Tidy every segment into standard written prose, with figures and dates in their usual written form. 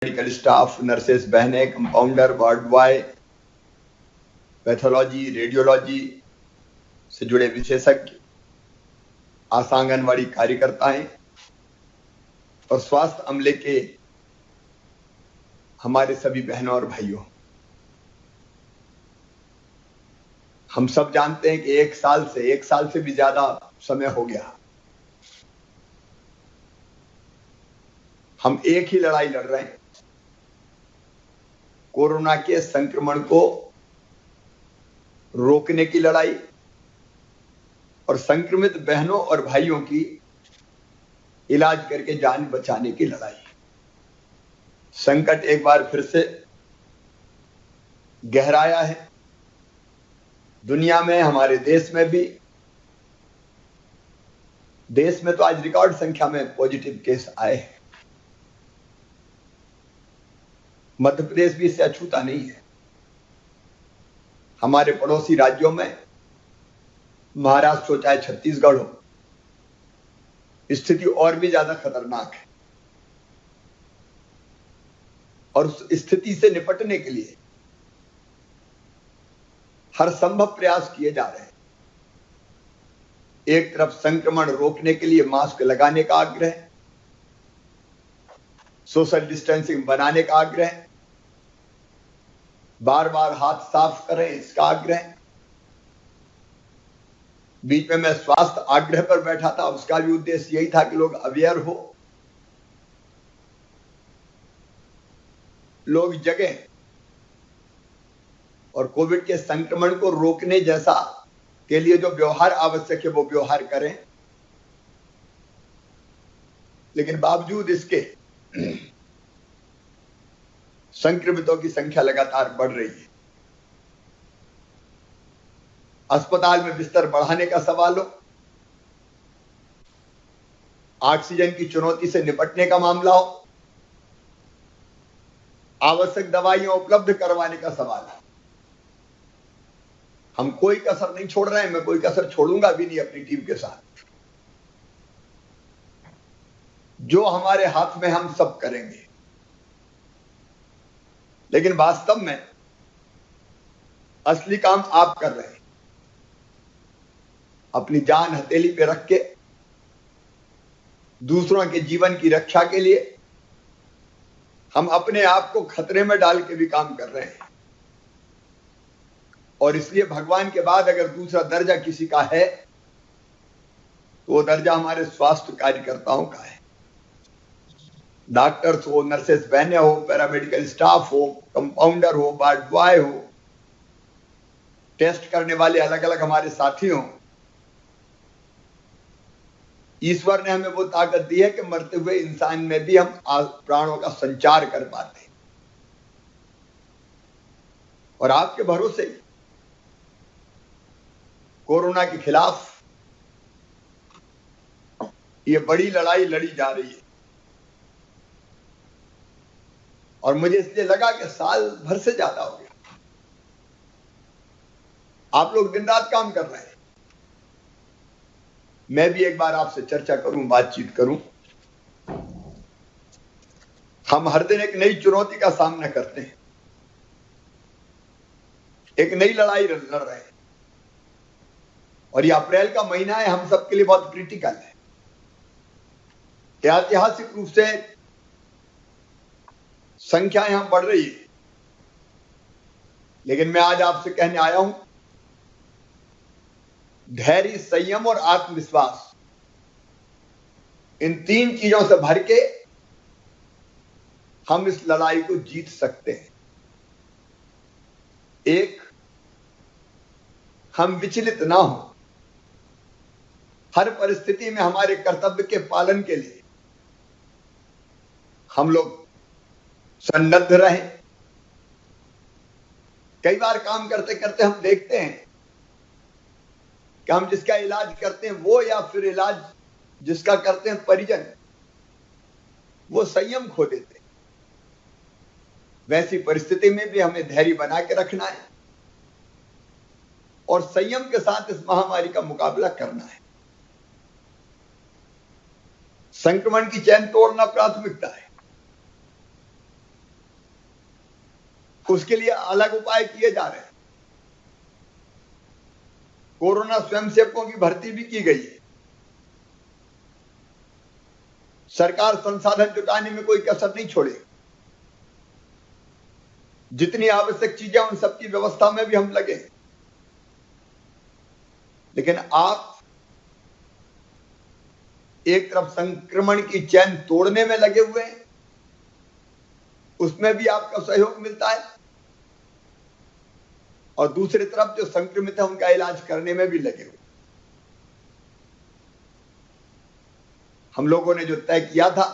Medical staff, nurses बहनें, compounder, ward boy, pathology, radiology से जुड़े विशेषज्ञ, आशा आंगनवाड़ी कार्यकर्ताएं और स्वास्थ्य अमले के हमारे सभी बहनों और भाइयों, हम सब जानते हैं कि एक साल से भी ज्यादा समय हो गया हम एक ही लड़ाई लड़ रहे हैं, कोरोना के संक्रमण को रोकने की लड़ाई और संक्रमित बहनों और भाइयों की इलाज करके जान बचाने की लड़ाई। संकट एक बार फिर से गहराया है, दुनिया में, हमारे देश में भी। देश में तो आज रिकॉर्ड संख्या में पॉजिटिव केस आए हैं। मध्य प्रदेश भी इससे अछूता नहीं है। हमारे पड़ोसी राज्यों में, महाराष्ट्र हो चाहे छत्तीसगढ़ हो, स्थिति और भी ज्यादा खतरनाक है और उस स्थिति से निपटने के लिए हर संभव प्रयास किए जा रहे हैं। एक तरफ संक्रमण रोकने के लिए मास्क लगाने का आग्रह, सोशल डिस्टेंसिंग बनाने का आग्रह, बार बार हाथ साफ करें इसका आग्रह। बीच में मैं स्वास्थ्य आग्रह पर बैठा था, उसका भी उद्देश्य यही था कि लोग अवेयर हो, लोग जगें और कोविड के संक्रमण को रोकने जैसा के लिए जो व्यवहार आवश्यक है वो व्यवहार करें। लेकिन बावजूद इसके संक्रमितों की संख्या लगातार बढ़ रही है। अस्पताल में बिस्तर बढ़ाने का सवाल हो, ऑक्सीजन की चुनौती से निपटने का मामला हो, आवश्यक दवाइयां उपलब्ध करवाने का सवाल है, हम कोई कसर नहीं छोड़ रहे हैं। मैं कोई कसर छोड़ूंगा भी नहीं अपनी टीम के साथ। जो हमारे हाथ में हम सब करेंगे। लेकिन वास्तव में असली काम आप कर रहे हैं। अपनी जान हथेली पे रख के दूसरों के जीवन की रक्षा के लिए हम अपने आप को खतरे में डाल के भी काम कर रहे हैं। और इसलिए भगवान के बाद अगर दूसरा दर्जा किसी का है तो वो दर्जा हमारे स्वास्थ्य कार्यकर्ताओं का है। डॉक्टर्स हो, नर्सेस बहनें हो, पैरामेडिकल स्टाफ हो, कंपाउंडर हो, वार्ड बॉय हो, टेस्ट करने वाले अलग अलग हमारे साथी हों। ईश्वर ने हमें वो ताकत दी है कि मरते हुए इंसान में भी हम प्राणों का संचार कर पाते हैं। और आपके भरोसे कोरोना के खिलाफ ये बड़ी लड़ाई लड़ी जा रही है। और मुझे इसलिए लगा कि साल भर से ज्यादा हो गया आप लोग दिन रात काम कर रहे हैं। मैं भी एक बार आपसे चर्चा करूं, बातचीत करूं। हम हर दिन एक नई चुनौती का सामना करते हैं, एक नई लड़ाई लड़ रहे हैं। और ये अप्रैल का महीना है, हम सबके लिए बहुत क्रिटिकल है। ऐतिहासिक रूप से संख्या यहां बढ़ रही है, लेकिन मैं आज आपसे कहने आया हूं, धैर्य, संयम और आत्मविश्वास, इन तीन चीजों से भर के हम इस लड़ाई को जीत सकते हैं। एक, हम विचलित ना हो, हर परिस्थिति में हमारे कर्तव्य के पालन के लिए हम लोग सन्नद्ध रहें। कई बार काम करते करते हम देखते हैं कि हम जिसका इलाज करते हैं वो, या फिर इलाज जिसका करते हैं परिजन, वो संयम खो देते हैं। वैसी परिस्थिति में भी हमें धैर्य बना के रखना है और संयम के साथ इस महामारी का मुकाबला करना है। संक्रमण की चैन तोड़ना प्राथमिकता है। उसके लिए अलग उपाय किए जा रहे हैं। कोरोना स्वयंसेवकों की भर्ती भी की गई है। सरकार संसाधन जुटाने में कोई कसर नहीं छोड़ेगी। जितनी आवश्यक चीजें उन सबकी व्यवस्था में भी हम लगे। लेकिन आप एक तरफ संक्रमण की चैन तोड़ने में लगे हुए हैं, उसमें भी आपका सहयोग मिलता है, और दूसरी तरफ जो संक्रमित है उनका इलाज करने में भी लगे हुए। हम लोगों ने जो तय किया था,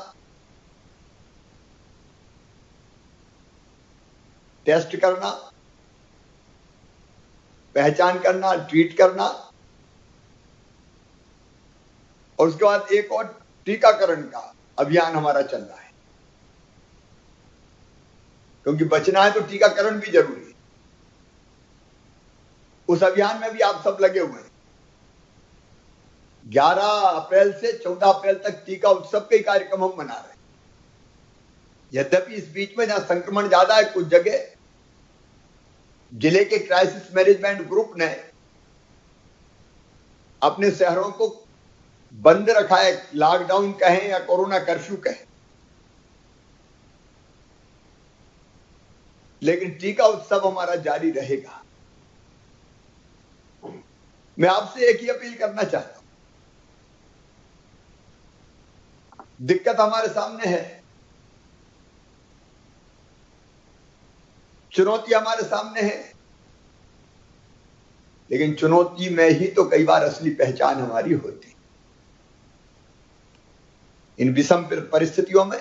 टेस्ट करना, पहचान करना, ट्रीट करना, और उसके बाद एक और टीकाकरण का अभियान हमारा चल रहा है, क्योंकि बचना है तो टीकाकरण भी जरूरी है। उस अभियान में भी आप सब लगे हुए हैं। 11 अप्रैल से 14 अप्रैल तक टीका उत्सव के कार्यक्रम हम मना रहे हैं। यद्यपि इस बीच में जहां संक्रमण ज्यादा है, कुछ जगह जिले के क्राइसिस मैनेजमेंट ग्रुप ने अपने शहरों को बंद रखा है, लॉकडाउन कहें या कोरोना कर्फ्यू कहें, लेकिन टीका उत्सव हमारा जारी रहेगा। मैं आपसे एक ही अपील करना चाहता हूं। दिक्कत हमारे सामने है, चुनौती हमारे सामने है, लेकिन चुनौती में ही तो कई बार असली पहचान हमारी होती है। इन विषम परिस्थितियों में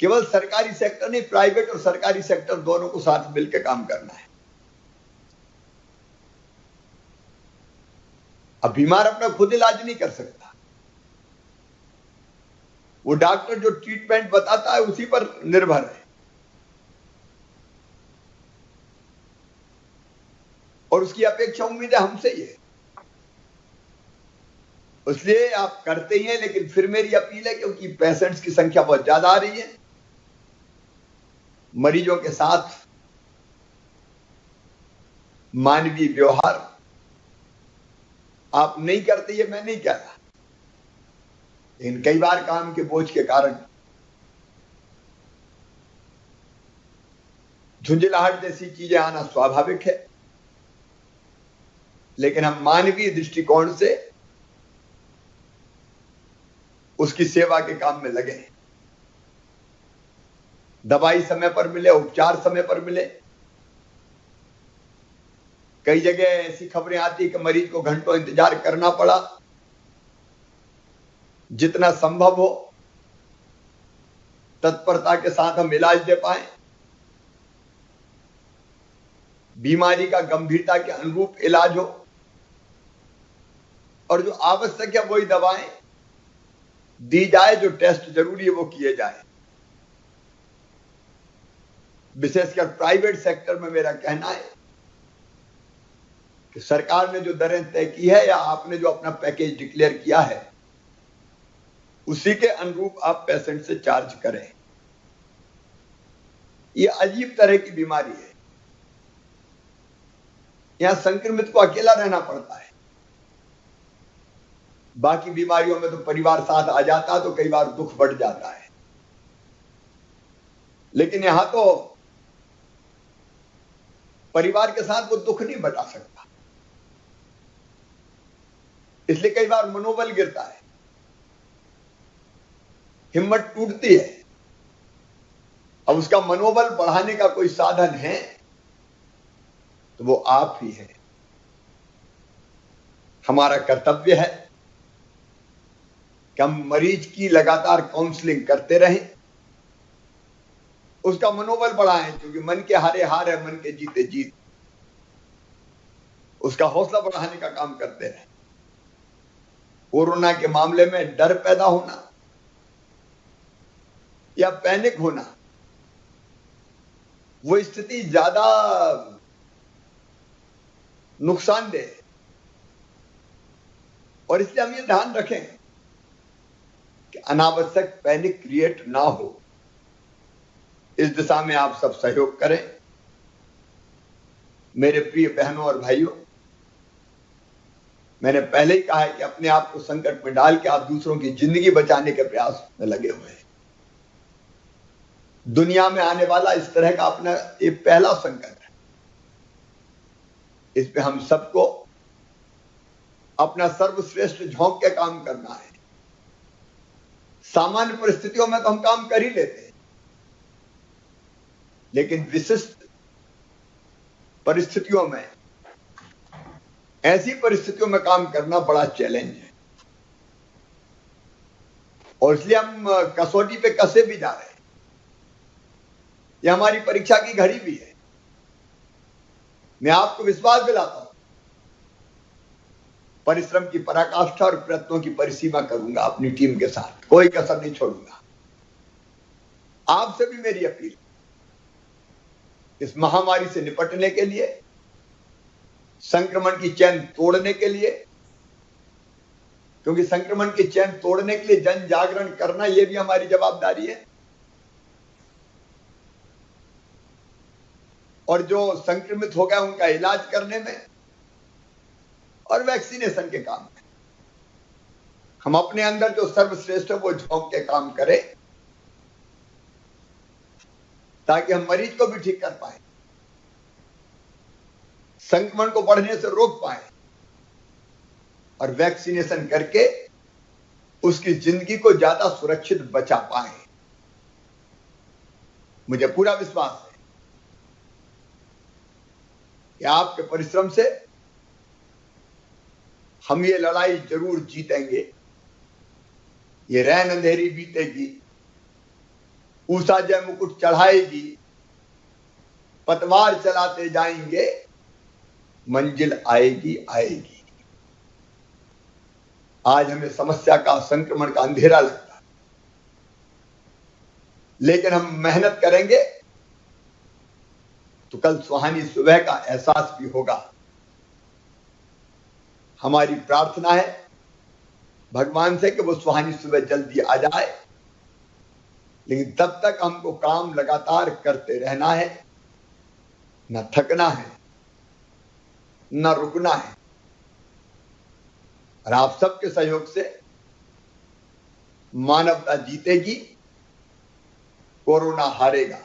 केवल सरकारी सेक्टर नहीं, प्राइवेट और सरकारी सेक्टर दोनों को साथ मिलकर काम करना है। अब बीमार अपना खुद इलाज नहीं कर सकता, वो डॉक्टर जो ट्रीटमेंट बताता है उसी पर निर्भर है, और उसकी अपेक्षा उम्मीद है हमसे ही है। इसलिए आप करते ही हैं, लेकिन फिर मेरी अपील है, क्योंकि पेशेंट्स की संख्या बहुत ज्यादा आ रही है, मरीजों के साथ मानवीय व्यवहार आप नहीं करते, ये मैं नहीं कह रहा, लेकिन कई बार काम के बोझ के कारण झुंझलाहट जैसी चीजें आना स्वाभाविक है, लेकिन हम मानवीय दृष्टिकोण से उसकी सेवा के काम में लगे। दवाई समय पर मिले, उपचार समय पर मिले। कई जगह ऐसी खबरें आती कि मरीज को घंटों इंतजार करना पड़ा। जितना संभव हो तत्परता के साथ हम इलाज दे पाए, बीमारी का गंभीरता के अनुरूप इलाज हो, और जो आवश्यक है वही दवाएं दी जाए, जो टेस्ट जरूरी है वो किए जाए। विशेषकर प्राइवेट सेक्टर में मेरा कहना है कि सरकार ने जो दरें तय की है या आपने जो अपना पैकेज डिक्लेयर किया है, उसी के अनुरूप आप पेशेंट से चार्ज करें। ये अजीब तरह की बीमारी है, यहां संक्रमित को अकेला रहना पड़ता है। बाकी बीमारियों में तो परिवार साथ आ जाता तो कई बार दुख बढ़ जाता है, लेकिन यहां तो परिवार के साथ वो दुख नहीं बता सकता, इसलिए कई बार मनोबल गिरता है, हिम्मत टूटती है। अब उसका मनोबल बढ़ाने का कोई साधन है तो वो आप ही है। हमारा कर्तव्य है कि हम मरीज की लगातार काउंसलिंग करते रहें, उसका मनोबल बढ़ाएं, क्योंकि मन के हारे हार है, मन के जीते जीत। उसका हौसला बढ़ाने का काम करते रहें। कोरोना के मामले में डर पैदा होना या पैनिक होना, वो स्थिति ज्यादा नुकसानदेह है, और इसलिए हम ये ध्यान रखें कि अनावश्यक पैनिक क्रिएट ना हो। इस दिशा में आप सब सहयोग करें। मेरे प्रिय बहनों और भाइयों, मैंने पहले ही कहा है कि अपने आप को संकट में डाल के आप दूसरों की जिंदगी बचाने के प्रयास में लगे हुए हैं। दुनिया में आने वाला इस तरह का अपना ये पहला संकट है। इसमें हम सबको अपना सर्वश्रेष्ठ झोंक के काम करना है। सामान्य परिस्थितियों में तो हम काम कर ही लेते हैं, लेकिन विशिष्ट परिस्थितियों में, ऐसी परिस्थितियों में काम करना बड़ा चैलेंज है। और इसलिए हम कसौटी पे कसे भी जा रहे हैं। यह हमारी परीक्षा की घड़ी भी है। मैं आपको विश्वास दिलाता हूं, परिश्रम की पराकाष्ठा और प्रयत्नों की परिसीमा करूंगा अपनी टीम के साथ, कोई कसर नहीं छोड़ूंगा। आपसे भी मेरी अपील, इस महामारी से निपटने के लिए, संक्रमण की चैन तोड़ने के लिए, क्योंकि संक्रमण की चैन तोड़ने के लिए जन जागरण करना यह भी हमारी जवाबदारी है। और जो संक्रमित हो गया उनका इलाज करने में और वैक्सीनेशन के काम में हम अपने अंदर जो सर्वश्रेष्ठ है वो झोंक के काम करें, ताकि हम मरीज को भी ठीक कर पाए, संक्रमण को बढ़ने से रोक पाए और वैक्सीनेशन करके उसकी जिंदगी को ज्यादा सुरक्षित बचा पाए। मुझे पूरा विश्वास है कि आपके परिश्रम से हम ये लड़ाई जरूर जीतेंगे। ये रैन अंधेरी बीतेगी, उषा जय मुकुट चढ़ाएगी, पतवार चलाते जाएंगे, मंजिल आएगी आएगी। आज हमें समस्या का, संक्रमण का अंधेरा लगता है, लेकिन हम मेहनत करेंगे तो कल सुहानी सुबह का एहसास भी होगा। हमारी प्रार्थना है भगवान से कि वो सुहानी सुबह जल्दी आ जाए, लेकिन तब तक हमको काम लगातार करते रहना है, न थकना है, न रुकना है। और आप सबके सहयोग से मानवता जीतेगी, कोरोना हारेगा।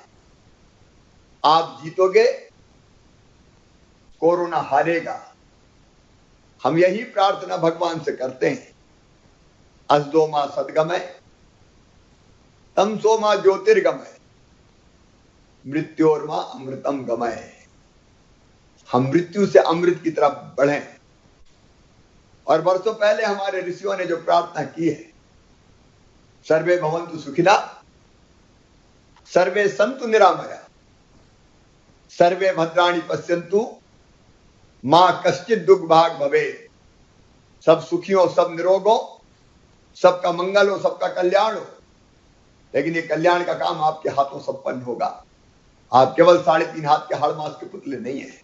आप जीतोगे, कोरोना हारेगा। हम यही प्रार्थना भगवान से करते हैं। असदो मा सद्गमय, तमसो मा ज्योतिर्गमय, मृत्योर्मा अमृतम गमय। हम मृत्यु से अमृत की तरफ बढ़ें। और वर्षों पहले हमारे ऋषियों ने जो प्रार्थना की है, सर्वे भवन्तु सुखिना, सर्वे सन्तु निरामया, सर्वे भद्राणि पश्यन्तु, मां कश्चित दुख भाग भवे। सब सुखी हो, सब निरोग हो, सबका मंगल हो, सबका कल्याण हो। लेकिन ये कल्याण का काम आपके हाथों संपन्न होगा। आप केवल 3.5 हाथ के हाड़ मास के पुतले नहीं है।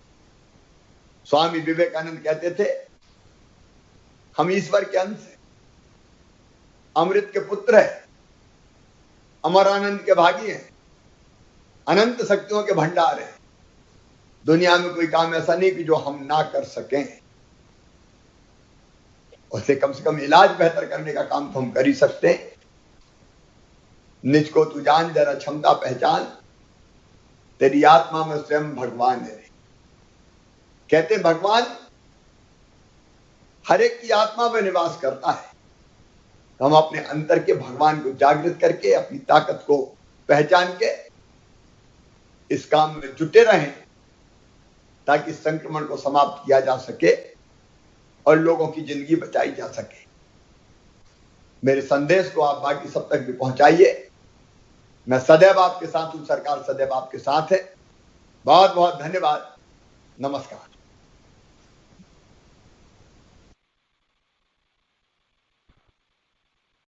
स्वामी विवेकानंद कहते थे, हम ईश्वर के अंश हैं, अमृत के पुत्र हैं, अमर आनंद के भागी हैं, अनंत शक्तियों के भंडार हैं। दुनिया में कोई काम ऐसा नहीं कि जो हम ना कर सकें। उससे कम से कम इलाज बेहतर करने का काम तो हम कर ही सकते हैं। निज को तू जान, जरा क्षमता पहचान, तेरी आत्मा में स्वयं भगवान है। कहते भगवान हर एक की आत्मा में निवास करता है। तो हम अपने अंतर के भगवान को जागृत करके, अपनी ताकत को पहचान के इस काम में जुटे रहें, ताकि संक्रमण को समाप्त किया जा सके और लोगों की जिंदगी बचाई जा सके। मेरे संदेश को आप बाकी सब तक भी पहुंचाइए। मैं सदैव आपके साथ हूं, सरकार सदैव आपके साथ है। बहुत बहुत धन्यवाद। नमस्कार।